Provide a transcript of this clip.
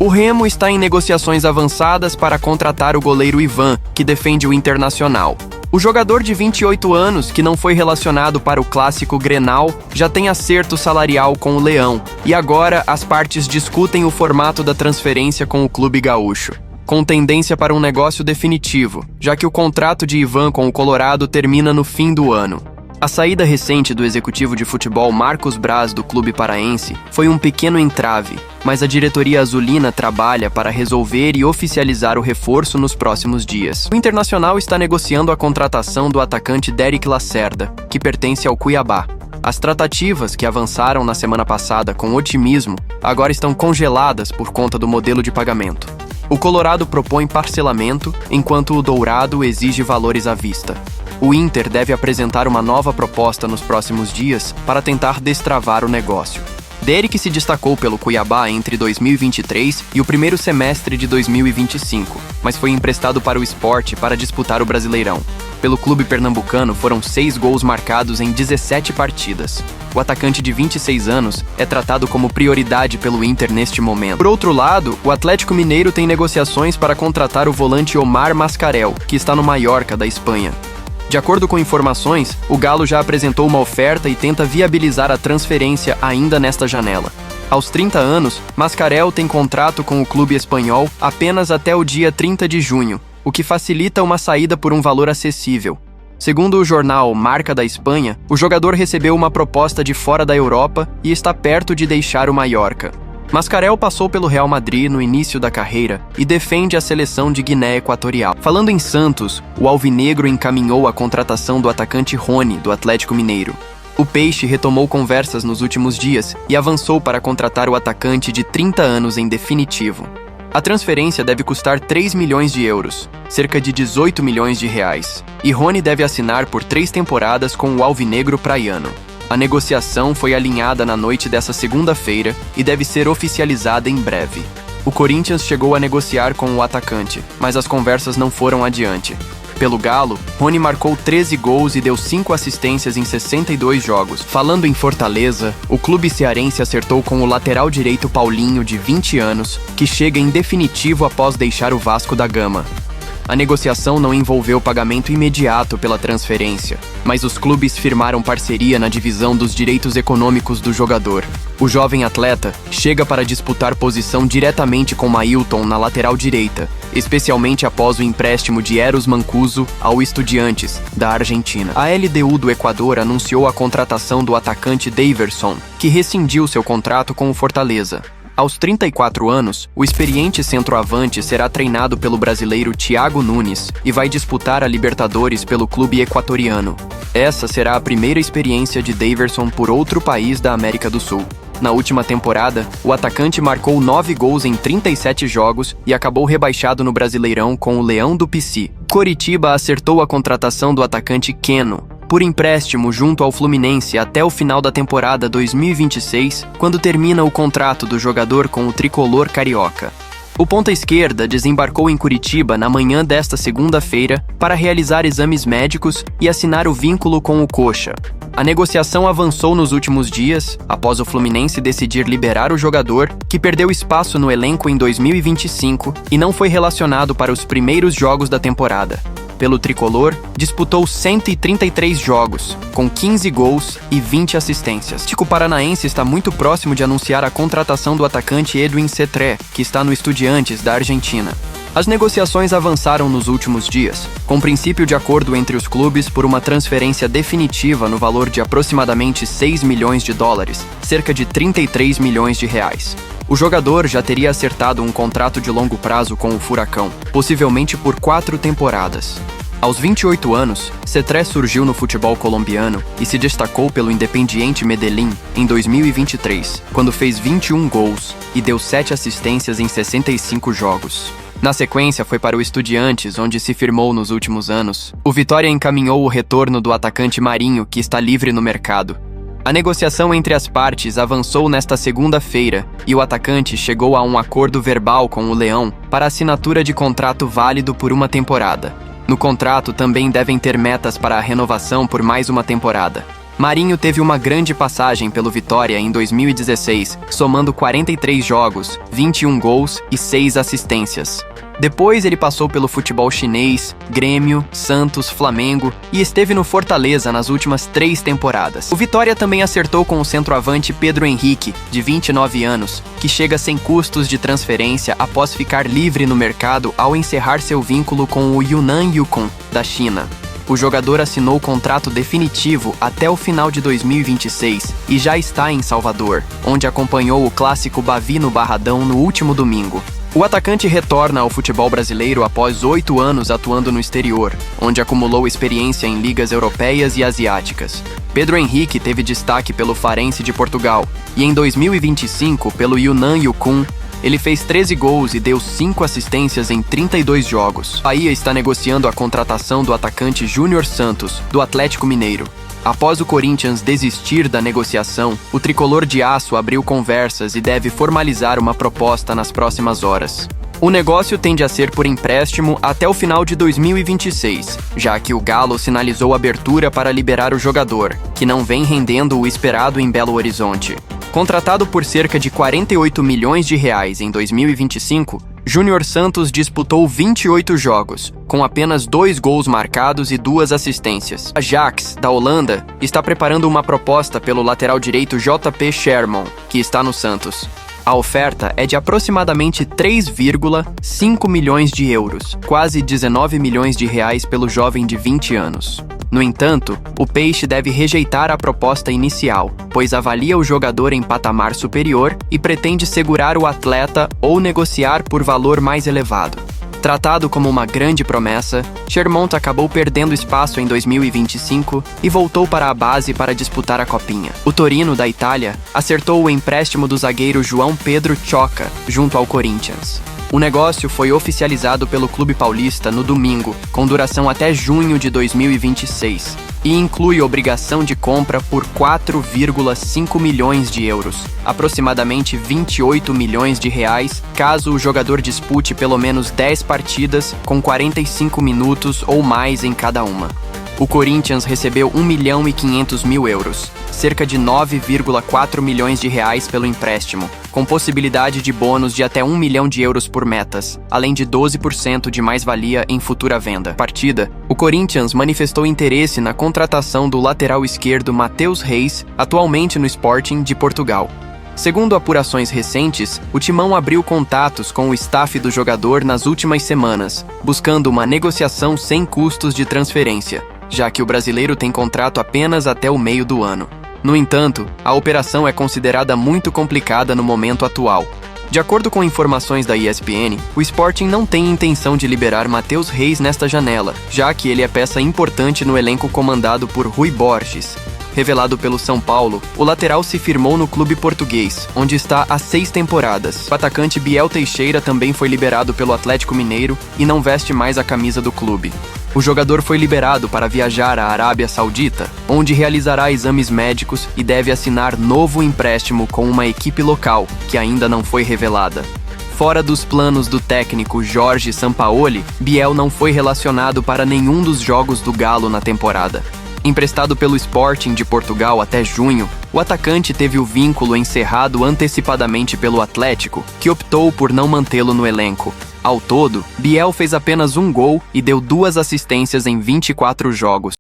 O Remo está em negociações avançadas para contratar o goleiro Ivan, que defende o Internacional. O jogador de 28 anos, que não foi relacionado para o clássico Grenal, já tem acerto salarial com o Leão, e agora as partes discutem o formato da transferência com o clube gaúcho, com tendência para um negócio definitivo, já que o contrato de Ivan com o Colorado termina no fim do ano. A saída recente do executivo de futebol Marcos Braz do clube paraense foi um pequeno entrave, mas a diretoria azulina trabalha para resolver e oficializar o reforço nos próximos dias. O Internacional está negociando a contratação do atacante Derek Lacerda, que pertence ao Cuiabá. As tratativas, que avançaram na semana passada com otimismo, agora estão congeladas por conta do modelo de pagamento. O Colorado propõe parcelamento, enquanto o Dourado exige valores à vista. O Inter deve apresentar uma nova proposta nos próximos dias para tentar destravar o negócio. Derek se destacou pelo Cuiabá entre 2023 e o primeiro semestre de 2025, mas foi emprestado para o Sport para disputar o Brasileirão. Pelo clube pernambucano, foram 6 gols marcados em 17 partidas. O atacante de 26 anos é tratado como prioridade pelo Inter neste momento. Por outro lado, o Atlético Mineiro tem negociações para contratar o volante Omar Mascarell, que está no Mallorca, da Espanha. De acordo com informações, o Galo já apresentou uma oferta e tenta viabilizar a transferência ainda nesta janela. Aos 30 anos, Mascarell tem contrato com o clube espanhol apenas até o dia 30 de junho, o que facilita uma saída por um valor acessível. Segundo o jornal Marca da Espanha, o jogador recebeu uma proposta de fora da Europa e está perto de deixar o Mallorca. Mascarell passou pelo Real Madrid no início da carreira e defende a seleção de Guiné Equatorial. Falando em Santos, o alvinegro encaminhou a contratação do atacante Rony, do Atlético Mineiro. O Peixe retomou conversas nos últimos dias e avançou para contratar o atacante de 30 anos em definitivo. A transferência deve custar 3 milhões de euros, cerca de 18 milhões de reais, e Rony deve assinar por 3 temporadas com o alvinegro praiano. A negociação foi alinhada na noite dessa segunda-feira e deve ser oficializada em breve. O Corinthians chegou a negociar com o atacante, mas as conversas não foram adiante. Pelo Galo, Rony marcou 13 gols e deu 5 assistências em 62 jogos. Falando em Fortaleza, o clube cearense acertou com o lateral direito Paulinho, de 20 anos, que chega em definitivo após deixar o Vasco da Gama. A negociação não envolveu pagamento imediato pela transferência, mas os clubes firmaram parceria na divisão dos direitos econômicos do jogador. O jovem atleta chega para disputar posição diretamente com Mailton na lateral direita, especialmente após o empréstimo de Eros Mancuso ao Estudiantes, da Argentina. A LDU do Equador anunciou a contratação do atacante Daverson, que rescindiu seu contrato com o Fortaleza. Aos 34 anos, o experiente centroavante será treinado pelo brasileiro Thiago Nunes e vai disputar a Libertadores pelo clube equatoriano. Essa será a primeira experiência de Daverson por outro país da América do Sul. Na última temporada, o atacante marcou 9 gols em 37 jogos e acabou rebaixado no Brasileirão com o Leão do Pici. Coritiba acertou a contratação do atacante Keno, por empréstimo junto ao Fluminense até o final da temporada 2026, quando termina o contrato do jogador com o tricolor carioca. O ponta-esquerda desembarcou em Curitiba na manhã desta segunda-feira para realizar exames médicos e assinar o vínculo com o Coxa. A negociação avançou nos últimos dias, após o Fluminense decidir liberar o jogador, que perdeu espaço no elenco em 2025 e não foi relacionado para os primeiros jogos da temporada. Pelo tricolor, disputou 133 jogos, com 15 gols e 20 assistências. O Atlético Paranaense está muito próximo de anunciar a contratação do atacante Edwin Cetré, que está no Estudiantes, da Argentina. As negociações avançaram nos últimos dias, com princípio de acordo entre os clubes por uma transferência definitiva no valor de aproximadamente 6 milhões de dólares, cerca de 33 milhões de reais. O jogador já teria acertado um contrato de longo prazo com o Furacão, possivelmente por 4 temporadas. Aos 28 anos, Cetré surgiu no futebol colombiano e se destacou pelo Independiente Medellín em 2023, quando fez 21 gols e deu 7 assistências em 65 jogos. Na sequência, foi para o Estudiantes, onde se firmou nos últimos anos. O Vitória encaminhou o retorno do atacante Marinho, que está livre no mercado. A negociação entre as partes avançou nesta segunda-feira e o atacante chegou a um acordo verbal com o Leão para assinatura de contrato válido por uma temporada. No contrato também devem ter metas para a renovação por mais uma temporada. Marinho teve uma grande passagem pelo Vitória em 2016, somando 43 jogos, 21 gols e 6 assistências. Depois ele passou pelo futebol chinês, Grêmio, Santos, Flamengo e esteve no Fortaleza nas últimas 3 temporadas. O Vitória também acertou com o centroavante Pedro Henrique, de 29 anos, que chega sem custos de transferência após ficar livre no mercado ao encerrar seu vínculo com o Yunnan Yukon, da China. O jogador assinou contrato definitivo até o final de 2026 e já está em Salvador, onde acompanhou o clássico Bavi no Barradão no último domingo. O atacante retorna ao futebol brasileiro após 8 anos atuando no exterior, onde acumulou experiência em ligas europeias e asiáticas. Pedro Henrique teve destaque pelo Farense de Portugal e em 2025 pelo Yunnan Yukon. Ele fez 13 gols e deu 5 assistências em 32 jogos. Bahia está negociando a contratação do atacante Júnior Santos, do Atlético Mineiro. Após o Corinthians desistir da negociação, o tricolor de aço abriu conversas e deve formalizar uma proposta nas próximas horas. O negócio tende a ser por empréstimo até o final de 2026, já que o Galo sinalizou abertura para liberar o jogador, que não vem rendendo o esperado em Belo Horizonte. Contratado por cerca de 48 milhões de reais em 2025, Júnior Santos disputou 28 jogos, com apenas 2 gols marcados e 2 assistências. A Ajax, da Holanda, está preparando uma proposta pelo lateral direito JP Sherman, que está no Santos. A oferta é de aproximadamente 3,5 milhões de euros, quase 19 milhões de reais pelo jovem de 20 anos. No entanto, o Peixe deve rejeitar a proposta inicial, pois avalia o jogador em patamar superior e pretende segurar o atleta ou negociar por valor mais elevado. Tratado como uma grande promessa, Sherman acabou perdendo espaço em 2025 e voltou para a base para disputar a Copinha. O Torino, da Itália, acertou o empréstimo do zagueiro João Pedro Choca, junto ao Corinthians. O negócio foi oficializado pelo Clube Paulista no domingo, com duração até junho de 2026, e inclui obrigação de compra por 4,5 milhões de euros, aproximadamente 28 milhões de reais, caso o jogador dispute pelo menos 10 partidas com 45 minutos ou mais em cada uma. O Corinthians recebeu 1.500.000 euros, cerca de 9,4 milhões de reais pelo empréstimo, com possibilidade de bônus de até 1 milhão de euros por metas, além de 12% de mais-valia em futura venda. Partida, o Corinthians manifestou interesse na contratação do lateral esquerdo Matheus Reis, atualmente no Sporting de Portugal. Segundo apurações recentes, o Timão abriu contatos com o staff do jogador nas últimas semanas, buscando uma negociação sem custos de transferência, já que o brasileiro tem contrato apenas até o meio do ano. No entanto, a operação é considerada muito complicada no momento atual. De acordo com informações da ESPN, o Sporting não tem intenção de liberar Matheus Reis nesta janela, já que ele é peça importante no elenco comandado por Rui Borges. Revelado pelo São Paulo, o lateral se firmou no clube português, onde está há 6 temporadas. O atacante Biel Teixeira também foi liberado pelo Atlético Mineiro e não veste mais a camisa do clube. O jogador foi liberado para viajar à Arábia Saudita, onde realizará exames médicos e deve assinar novo empréstimo com uma equipe local, que ainda não foi revelada. Fora dos planos do técnico Jorge Sampaoli, Biel não foi relacionado para nenhum dos jogos do Galo na temporada. Emprestado pelo Sporting de Portugal até junho, o atacante teve o vínculo encerrado antecipadamente pelo Atlético, que optou por não mantê-lo no elenco. Ao todo, Biel fez apenas 1 gol e deu 2 assistências em 24 jogos.